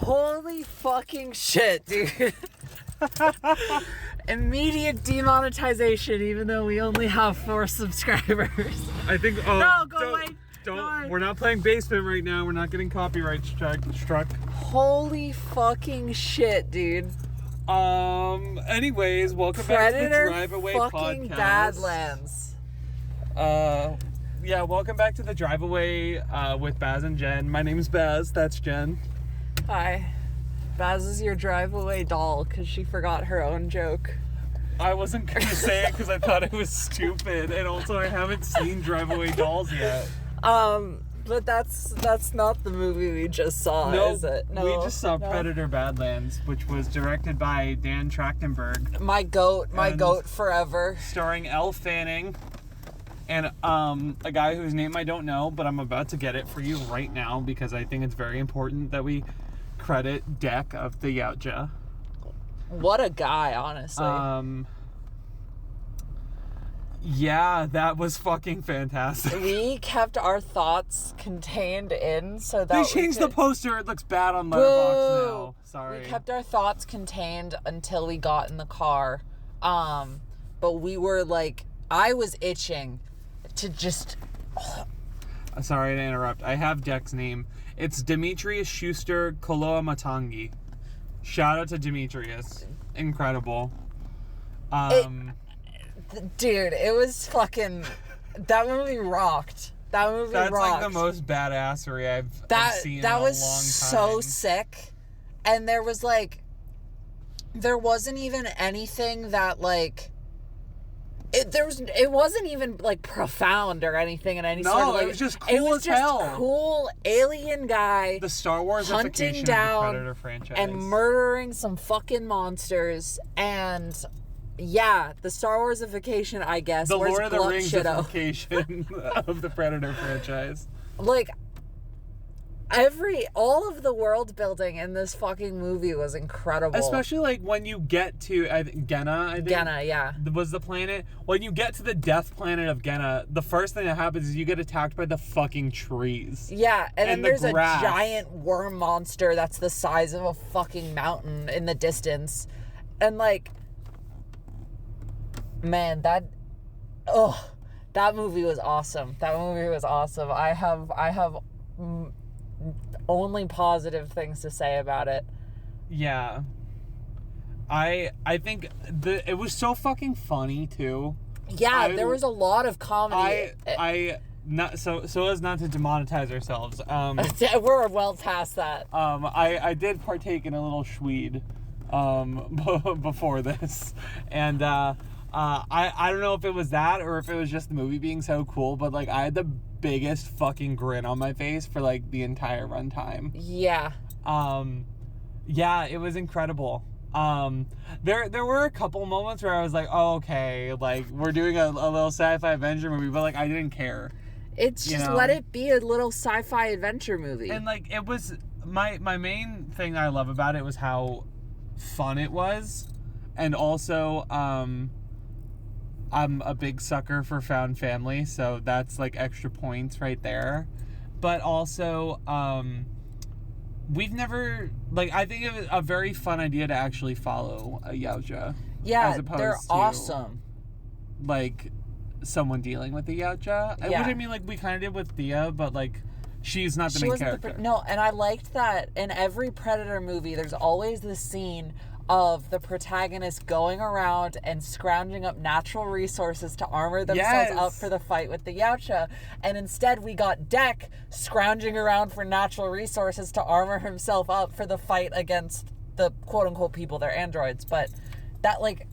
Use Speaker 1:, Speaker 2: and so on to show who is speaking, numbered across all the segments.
Speaker 1: Holy fucking shit, dude. Immediate demonetization, even though we only have 4 subscribers.
Speaker 2: I think.
Speaker 1: No, go away.
Speaker 2: Don't. We're not playing basement right now. We're not getting copyright struck.
Speaker 1: Holy fucking shit, dude.
Speaker 2: Anyways, welcome back to the Drive Away
Speaker 1: fucking
Speaker 2: podcast.
Speaker 1: Badlands.
Speaker 2: Yeah, welcome back to the Drive Away with Baz and Jen. My name's Baz. That's Jen.
Speaker 1: Hi. Baz is your drive away doll because she forgot her own joke.
Speaker 2: I wasn't gonna say it because I thought it was stupid, and also I haven't seen Drive Away Dolls yet.
Speaker 1: But that's not the movie we just saw, is it? No,
Speaker 2: we just saw Predator Badlands, which was directed by Dan Trachtenberg.
Speaker 1: My goat forever.
Speaker 2: Starring Elle and a guy whose name I don't know, but I'm about to get it for you right now because I think it's very important that we credit Deck of the Yautja.
Speaker 1: What a guy, honestly.
Speaker 2: Yeah, that was fucking fantastic.
Speaker 1: We kept our thoughts contained in so that
Speaker 2: they changed the poster. It looks bad on Letterboxd now. Sorry.
Speaker 1: We kept our thoughts contained until we got in the car. But we were like, I was itching to just...
Speaker 2: Sorry to interrupt. I have Deck's name. It's Dimitrius Schuster-Koloamatangi. Shout out to Dimitrius. Incredible.
Speaker 1: Dude, it was fucking... That movie rocked. That movie
Speaker 2: That's
Speaker 1: rocked.
Speaker 2: like the most badassery I've seen in a long time.
Speaker 1: That was so sick. And there was like... There wasn't even anything that like... It wasn't even like profound or anything in any sort of like,
Speaker 2: it was just cool as hell.
Speaker 1: Cool alien guy.
Speaker 2: The Star Warsification of the Predator franchise.
Speaker 1: And murdering some fucking monsters. And yeah, the Star Warsification, I guess.
Speaker 2: The Lord of the Rings-ification of the Predator franchise.
Speaker 1: Like, all of the world building in this fucking movie was incredible.
Speaker 2: Especially like when you get to Genna,
Speaker 1: Genna, yeah.
Speaker 2: Was the planet. When you get to the death planet of Genna, the first thing that happens is you get attacked by the fucking trees.
Speaker 1: Yeah, and then there's
Speaker 2: grass.
Speaker 1: A giant worm monster that's the size of a fucking mountain in the distance. And like, man, that movie was awesome. That movie was awesome. I have only positive things to say about it.
Speaker 2: Yeah. I think it was so fucking funny too.
Speaker 1: Yeah, there was a lot of comedy.
Speaker 2: Not so as not to demonetize ourselves.
Speaker 1: We're well past that.
Speaker 2: I did partake in a little Schweed before this, and I don't know if it was that or if it was just the movie being so cool, but like I had the biggest fucking grin on my face for like the entire runtime.
Speaker 1: Yeah.
Speaker 2: Yeah, it was incredible. There were a couple moments where I was like, oh, okay, like we're doing a little sci-fi adventure movie, but like I didn't care.
Speaker 1: It's just let it be a little sci-fi adventure movie.
Speaker 2: And like it was my main thing that I love about it was how fun it was, and also I'm a big sucker for found family, so that's like extra points right there. But also, we've never, like, I think it was a very fun idea to actually follow a Yautja.
Speaker 1: Yeah,
Speaker 2: as opposed
Speaker 1: they're
Speaker 2: to,
Speaker 1: awesome.
Speaker 2: Like, someone dealing with the Yautja.
Speaker 1: Yeah.
Speaker 2: Which I mean, like, we kind of did with Thia, but like, she's not the main character.
Speaker 1: No, and I liked that in every Predator movie, there's always this scene of the protagonist going around and scrounging up natural resources to armor themselves up for the fight with the Yautja. And instead we got Deck scrounging around for natural resources to armor himself up for the fight against the quote-unquote people. They're androids. But that, like,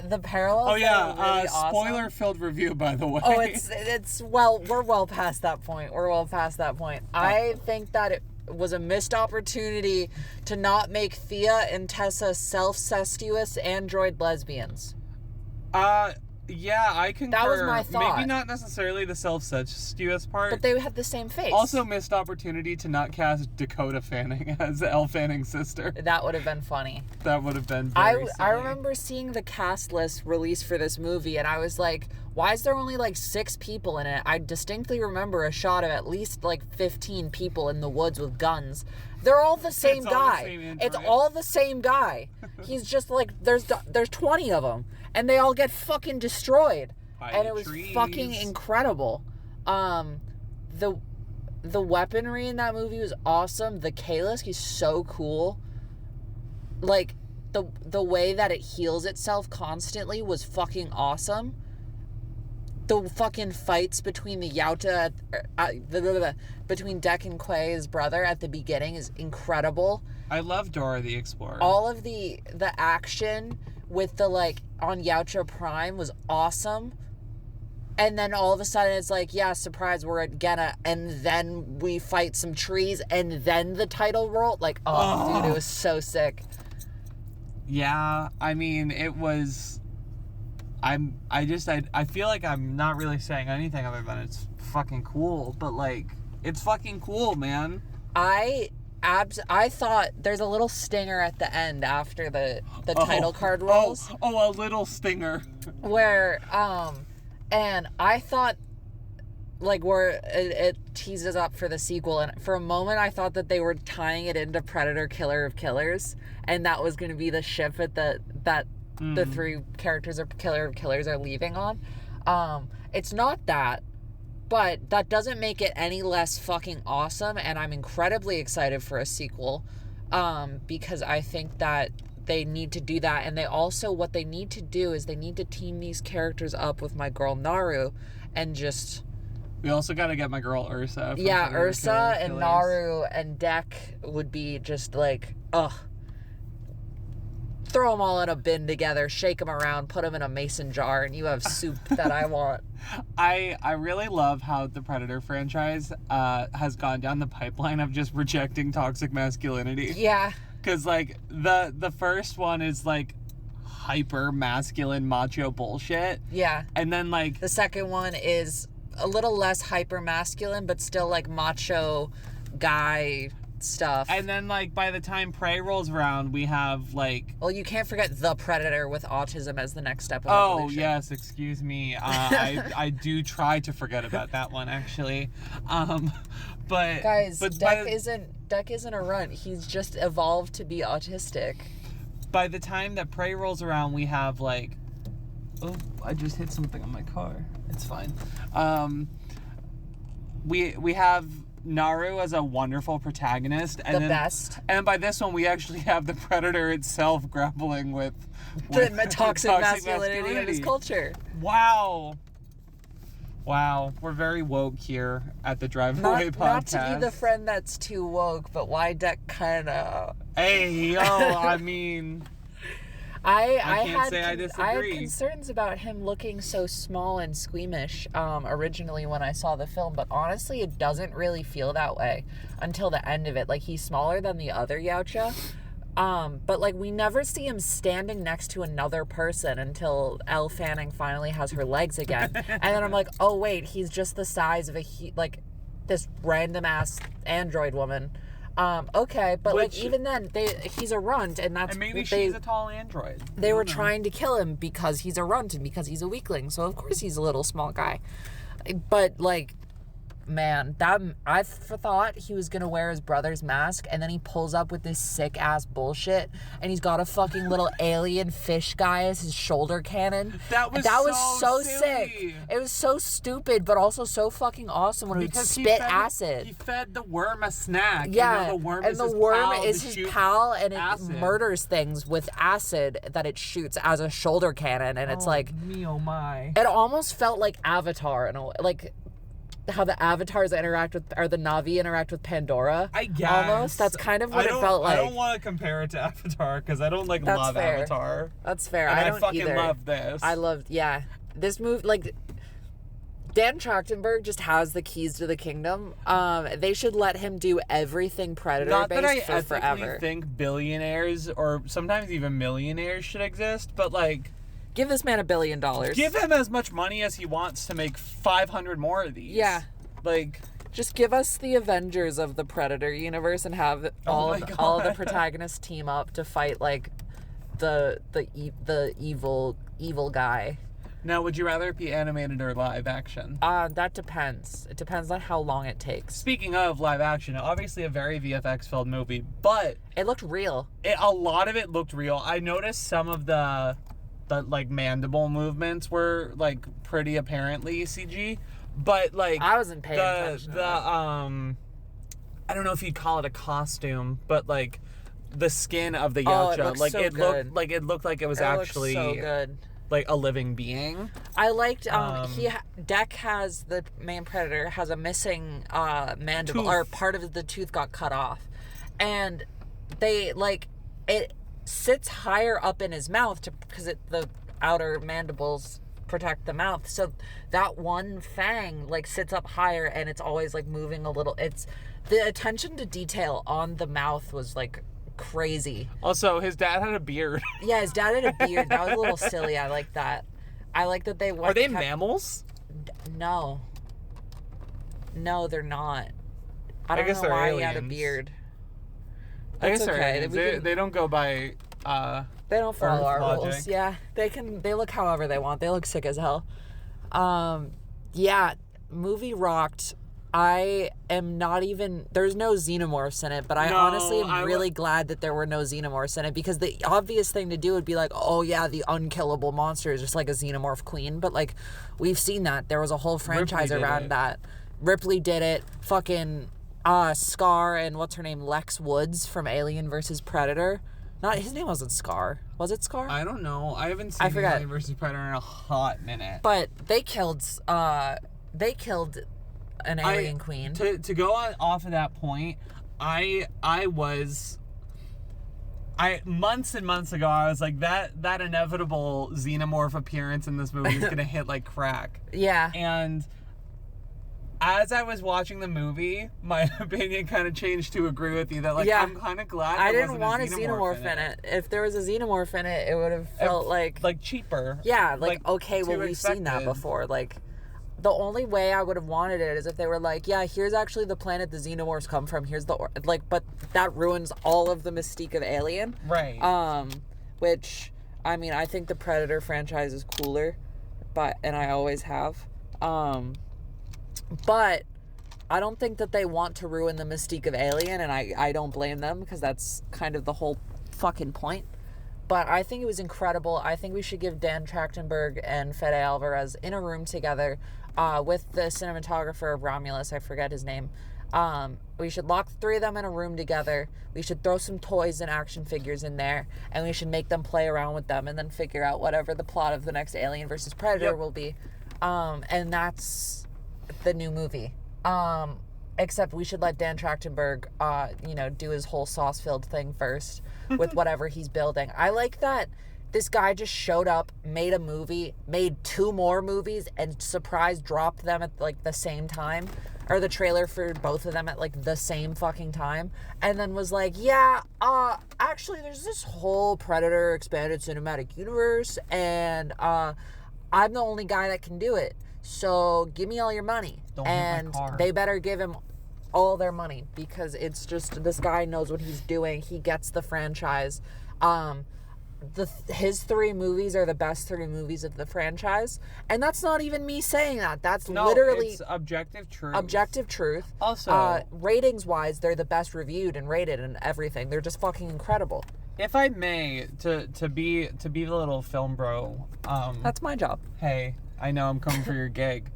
Speaker 1: the parallels are really awesome.
Speaker 2: Spoiler-filled review, by the way.
Speaker 1: Oh, we're well past that point. I think that it was a missed opportunity to not make Thia and Tessa self-cestuous android lesbians.
Speaker 2: Yeah, I concur.
Speaker 1: That was my thought.
Speaker 2: Maybe not necessarily the self-suggestious part.
Speaker 1: But they had the same face.
Speaker 2: Also missed opportunity to not cast Dakota Fanning as Elle Fanning's sister.
Speaker 1: That would have been funny.
Speaker 2: That would have been very silly.
Speaker 1: I remember seeing the cast list released for this movie, and I was like, why is there only like 6 people in it? I distinctly remember a shot of at least like 15 people in the woods with guns. They're all the same guy. It's all the same guy. He's just like, there's 20 of them, and they all get fucking destroyed. And it was fucking incredible. The weaponry in that movie was awesome. The Kalis, he's so cool. Like, the way that it heals itself constantly was fucking awesome. The fucking fights between the Yautja, between Dek and Quay, his brother, at the beginning is incredible.
Speaker 2: I love Dora the Explorer.
Speaker 1: All of the action with the, like, on Yautja Prime was awesome. And then all of a sudden it's like, yeah, surprise, we're at Genna, and then we fight some trees, and then the title roll. Like, dude, it was so sick.
Speaker 2: Yeah, I mean, it was... I feel like I'm not really saying anything other than it's fucking cool, but, like, it's fucking cool, man.
Speaker 1: I thought there's a little stinger at the end after the title card rolls.
Speaker 2: A little stinger.
Speaker 1: Where, and I thought, like, where it teases up for the sequel, and for a moment I thought that they were tying it into Predator Killer of Killers, and that was going to be the ship at the 3 characters of Killer of Killers are leaving on. It's not that, but that doesn't make it any less fucking awesome, and I'm incredibly excited for a sequel, because I think that they need to do that, and they also, what they need to do is they need to team these characters up with my girl Naru, and just...
Speaker 2: We also got to get my girl Ursa.
Speaker 1: Yeah, Ursa and Naru and Dek would be just like, throw them all in a bin together, shake them around, put them in a mason jar, and you have soup that I want.
Speaker 2: I really love how the Predator franchise has gone down the pipeline of just rejecting toxic masculinity.
Speaker 1: Yeah.
Speaker 2: Because, like, the first one is, like, hyper masculine macho bullshit.
Speaker 1: Yeah.
Speaker 2: And then, like...
Speaker 1: The second one is a little less hyper masculine, but still, like, macho guy stuff.
Speaker 2: And then, like, by the time Prey rolls around, we have, like...
Speaker 1: Well, you can't forget the Predator with autism as the next step of evolution.
Speaker 2: Oh, yes, excuse me. I do try to forget about that one, actually. But...
Speaker 1: Guys, Dek isn't a runt. He's just evolved to be autistic.
Speaker 2: By the time that Prey rolls around, we have, like... Oh, I just hit something on my car. It's fine. We have Naru as a wonderful protagonist. And
Speaker 1: the best.
Speaker 2: And by this one, we actually have the Predator itself grappling with
Speaker 1: the toxic masculinity of his culture.
Speaker 2: Wow. Wow, we're very woke here at the Drive Away Podcast.
Speaker 1: Not to be the friend that's too woke, but why Dek kinda...
Speaker 2: Hey, yo, I mean... I
Speaker 1: had concerns about him looking so small and squeamish originally when I saw the film, but honestly, it doesn't really feel that way until the end of it. Like, he's smaller than the other Yautja, but, like, we never see him standing next to another person until Elle Fanning finally has her legs again. And then I'm like, oh, wait, he's just the size of this random-ass android woman. Okay, but even then, he's a runt, and that's...
Speaker 2: And maybe she's a tall android.
Speaker 1: They were trying to kill him because he's a runt and because he's a weakling, so of course he's a little small guy. But, like, man, I thought he was gonna wear his brother's mask, and then he pulls up with this sick-ass bullshit, and he's got a fucking little alien fish guy as his shoulder cannon.
Speaker 2: That was
Speaker 1: so sick. It was so stupid, but also so fucking awesome when he would spit acid.
Speaker 2: He fed the worm a snack.
Speaker 1: Yeah,
Speaker 2: and the worm
Speaker 1: is his pal, and it murders things with acid that it shoots as a shoulder cannon, and it's like...
Speaker 2: me oh my.
Speaker 1: It almost felt like Avatar, in a way. Like... how the avatars interact with, or the Na'vi interact with Pandora.
Speaker 2: I guess.
Speaker 1: Almost. That's kind of what it felt like.
Speaker 2: I don't want to compare it to Avatar, because I don't, like, love Avatar.
Speaker 1: That's fair.
Speaker 2: And
Speaker 1: I don't
Speaker 2: fucking
Speaker 1: either.
Speaker 2: love this.
Speaker 1: I loved, yeah. This movie, like, Dan Trachtenberg just has the keys to the kingdom. They should let him do everything Predator-based for forever.
Speaker 2: Not that I think billionaires, or sometimes even millionaires, should exist, but, like...
Speaker 1: Give this man $1 billion.
Speaker 2: Give him as much money as he wants to make 500 more of these.
Speaker 1: Yeah.
Speaker 2: Like,
Speaker 1: just give us the Avengers of the Predator universe and have all of the protagonists team up to fight like the evil guy.
Speaker 2: Now, would you rather it be animated or live action?
Speaker 1: That depends. It depends on how long it takes.
Speaker 2: Speaking of live action, obviously a very VFX-filled movie, but
Speaker 1: it looked real.
Speaker 2: A lot of it looked real. I noticed some of the like mandible movements were like pretty apparently CG, but like
Speaker 1: I wasn't paying attention.
Speaker 2: I don't know if you'd call it a costume, but like the skin of the Yautja, it looked like it was actually
Speaker 1: so good.
Speaker 2: Like a living being.
Speaker 1: I liked Deck has the main predator has a missing mandible tooth. Or part of the tooth got cut off, and they like it sits higher up in his mouth because the outer mandibles protect the mouth, so that one fang like sits up higher and it's always like moving a little. It's the attention to detail on the mouth was like crazy. Also,
Speaker 2: his dad had a beard.
Speaker 1: Yeah, his dad had a beard. That was a little silly. I like that. I like that they
Speaker 2: Are they mammals?
Speaker 1: No, they're not. I don't know why aliens. He had a beard.
Speaker 2: I guess okay. They don't go by
Speaker 1: they don't follow our rules. Yeah, they look however they want. They look sick as hell. Yeah, movie rocked. I am not even... There's no xenomorphs in it, but I honestly am really glad that there were no xenomorphs in it, because the obvious thing to do would be like, oh yeah, the unkillable monster is just like a xenomorph queen, but like, we've seen that. There was a whole franchise around that. Ripley did it. Fucking Scar and what's her name? Lex Woods from Alien vs. Predator. His name wasn't Scar. Was it Scar?
Speaker 2: I don't know. I haven't seen Alien vs. Predator in a hot minute.
Speaker 1: But they killed an alien queen.
Speaker 2: To go off of that point, months and months ago, I was like, that inevitable xenomorph appearance in this movie is gonna hit like crack.
Speaker 1: Yeah.
Speaker 2: And as I was watching the movie, my opinion kind of changed to agree with you that like I'm kind of glad
Speaker 1: I didn't want a xenomorph in it. If there was a xenomorph in it, it would have felt like
Speaker 2: cheaper.
Speaker 1: Yeah, like okay, well we've seen that before. Like, the only way I would have wanted it is if they were like, yeah, here's actually the planet the xenomorphs come from. Here's but that ruins all of the mystique of Alien.
Speaker 2: Right.
Speaker 1: Which, I mean, I think the Predator franchise is cooler, and I always have. But I don't think that they want to ruin the mystique of Alien, and I don't blame them, because that's kind of the whole fucking point. But I think it was incredible. I think we should give Dan Trachtenberg and Fede Alvarez in a room together with the cinematographer of Romulus. I forget his name. We should lock the three of them in a room together. We should throw some toys and action figures in there, and we should make them play around with them and then figure out whatever the plot of the next Alien versus Predator will be. And that's the new movie. Except we should let Dan Trachtenberg, do his whole sauce-filled thing first with whatever he's building. I like that this guy just showed up, made a movie, made 2 more movies, and surprise dropped them at like the same time, or the trailer for both of them at like the same fucking time, and then was like, yeah, actually there's this whole Predator expanded cinematic universe, and I'm the only guy that can do it. So give me all your money. And they better give him all their money, because it's just, this guy knows what he's doing. He gets the franchise. His 3 movies are the best 3 movies of the franchise, and that's not even me saying that. That's literally
Speaker 2: it's objective truth.
Speaker 1: Objective truth.
Speaker 2: Also,
Speaker 1: ratings wise, they're the best reviewed and rated and everything. They're just fucking incredible.
Speaker 2: If I may, to be the little film bro.
Speaker 1: That's my job.
Speaker 2: Hey, I know I'm coming for your gig.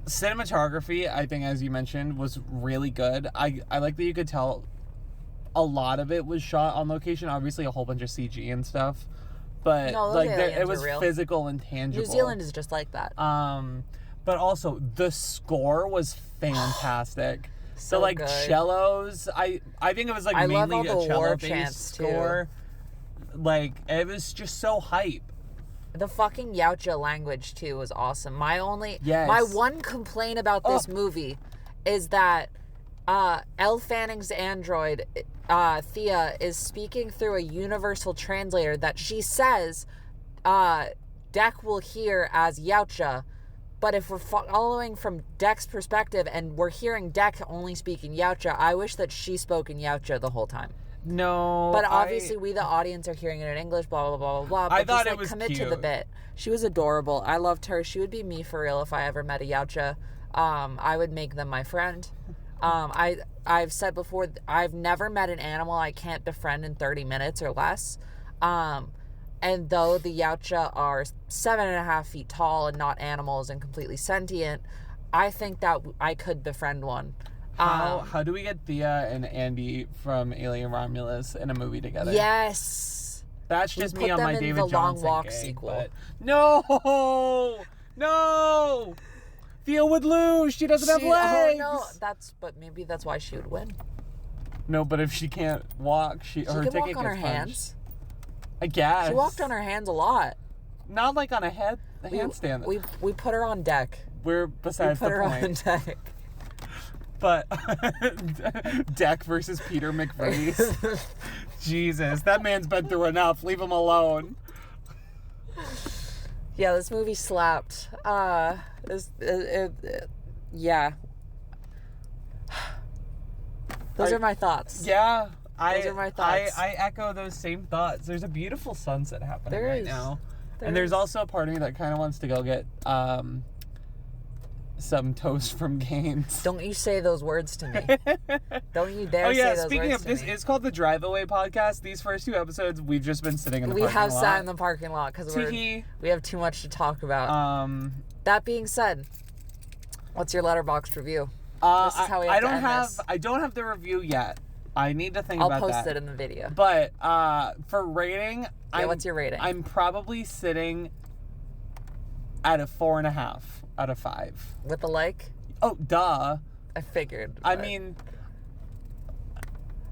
Speaker 2: Cinematography, I think, as you mentioned, was really good. I like that you could tell a lot of it was shot on location. Obviously, a whole bunch of CG and stuff, but it was physical and tangible.
Speaker 1: New Zealand is just like that.
Speaker 2: But also the score was fantastic.
Speaker 1: So
Speaker 2: good. Cellos, I think it was like mainly a cello-based score. Like, it was just so hype.
Speaker 1: The fucking Yautja language too was awesome. My one complaint about this movie is that Elle Fanning's android, Thia, is speaking through a universal translator that she says Dek will hear as Yautja. But if we're following from Dek's perspective and we're hearing Dek only speaking Yautja, I wish that she spoke in Yautja the whole time.
Speaker 2: No.
Speaker 1: But obviously we, the audience, are hearing it in English, blah, blah, blah, blah, blah. But
Speaker 2: I thought
Speaker 1: just,
Speaker 2: it was
Speaker 1: commit
Speaker 2: cute.
Speaker 1: to the bit. She was adorable. I loved her. She would be me for real if I ever met a Yautja. I would make them my friend. I've said before, I've never met an animal I can't befriend in 30 minutes or less. And though the Yautja are 7.5 feet tall and not animals and completely sentient, I think that I could befriend one.
Speaker 2: How do we get Thia and Andy from Alien Romulus in a movie together?
Speaker 1: Yes.
Speaker 2: That's just me on my David
Speaker 1: the
Speaker 2: Johnson
Speaker 1: Long Walk
Speaker 2: gig,
Speaker 1: sequel.
Speaker 2: But... No! Thea would lose. She doesn't have legs.
Speaker 1: Oh no, but maybe that's why she would win.
Speaker 2: No, but if she can't walk, her
Speaker 1: can
Speaker 2: ticket
Speaker 1: walk on her
Speaker 2: gets
Speaker 1: hands.
Speaker 2: I guess.
Speaker 1: She walked on her hands a lot.
Speaker 2: Not like on a handstand.
Speaker 1: We put her on deck.
Speaker 2: We're besides the point.
Speaker 1: We put her on deck.
Speaker 2: But Dek versus Peter McVrees. Jesus, that man's been through enough. Leave him alone.
Speaker 1: Yeah, this movie slapped. Yeah. Those are my thoughts.
Speaker 2: Yeah.
Speaker 1: Those are my thoughts.
Speaker 2: I echo those same thoughts. There's a beautiful sunset happening right now. There's also a part of me that kind of wants to go get some toast from Gaines.
Speaker 1: Don't you say those words to me. Don't you dare say those words to me.
Speaker 2: Oh yeah, speaking of, this is called the Drive Away Podcast. These first 2 episodes, we've just been sitting in the parking lot.
Speaker 1: We have sat in the parking lot because we have too much to talk about. That being said, what's your Letterboxd review? This is how we have to end this.
Speaker 2: I don't have the review yet. I need to think about that.
Speaker 1: I'll post it in the video.
Speaker 2: But for rating,
Speaker 1: what's your rating?
Speaker 2: I'm probably sitting at a 4.5 out of 5.
Speaker 1: With a like?
Speaker 2: Oh, duh.
Speaker 1: I figured.
Speaker 2: I mean,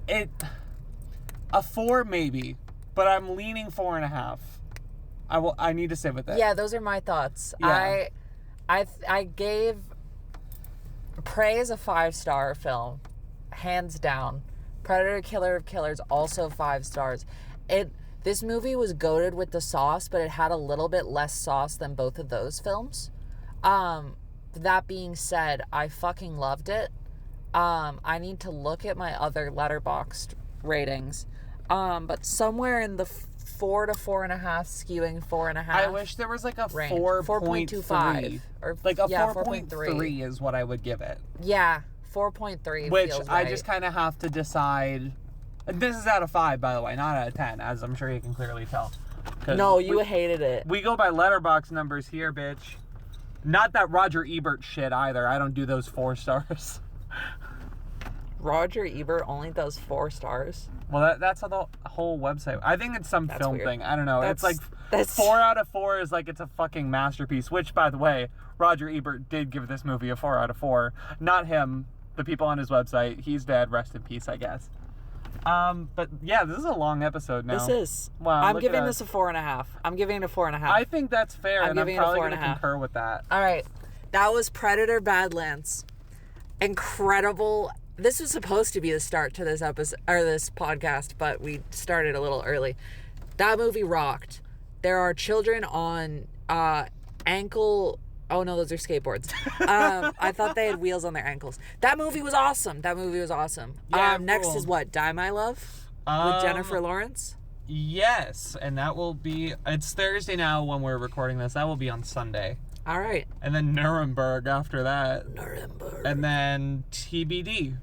Speaker 2: a 4 maybe, but I'm leaning 4.5. I need to sit with it.
Speaker 1: Yeah, those are my thoughts.
Speaker 2: Yeah.
Speaker 1: I gave Prey a 5-star film, hands down. Predator Killer of Killers, also 5 stars. This movie was goated with the sauce, but it had a little bit less sauce than both of those films. That being said, I fucking loved it. I need to look at my other Letterboxd ratings. But somewhere in the 4 to 4.5, skewing 4.5.
Speaker 2: I wish there was like a
Speaker 1: 4.25
Speaker 2: or like a 4.3 is what I would give it.
Speaker 1: Yeah. 4.3
Speaker 2: which
Speaker 1: feels
Speaker 2: I
Speaker 1: right.
Speaker 2: just kind of have to decide. This is out of 5, by the way, not out of 10, as I'm sure you can clearly tell.
Speaker 1: No, you hated it.
Speaker 2: We go by letterbox numbers here, bitch. Not that Roger Ebert shit either. I don't do those 4 stars.
Speaker 1: Roger Ebert only does 4 stars.
Speaker 2: Well, that's how the whole website. I think it's some film
Speaker 1: weird.
Speaker 2: thing. I don't know. It's like 4 out of 4 is like it's a fucking masterpiece. Which, by the way, Roger Ebert did give this movie a 4 out of 4. Not him. The people on his website. He's dead. Rest in peace, I guess. But yeah, this is a long episode now.
Speaker 1: This is.
Speaker 2: Wow.
Speaker 1: I'm giving this a 4.5. I'm giving it a 4.5.
Speaker 2: I think that's fair, and I'm probably going to concur with that.
Speaker 1: All right. That was Predator Badlands. Incredible. This was supposed to be the start to this episode or this podcast, but we started a little early. That movie rocked. There are children on ankle. Oh no, those are skateboards. I thought they had wheels on their ankles. That movie was awesome.
Speaker 2: Yeah,
Speaker 1: next
Speaker 2: cool.
Speaker 1: is what? Die My Love with Jennifer Lawrence.
Speaker 2: Yes, and that will be. It's Thursday now when we're recording this. That will be on Sunday.
Speaker 1: All right.
Speaker 2: And then Nuremberg after that.
Speaker 1: Nuremberg.
Speaker 2: And then TBD.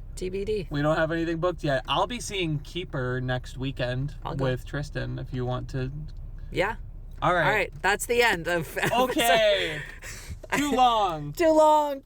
Speaker 1: We
Speaker 2: don't have anything booked yet. I'll be seeing Keeper next weekend with Tristan if you want to.
Speaker 1: Yeah.
Speaker 2: All right.
Speaker 1: That's the end of.
Speaker 2: Okay. Too long.
Speaker 1: Too long.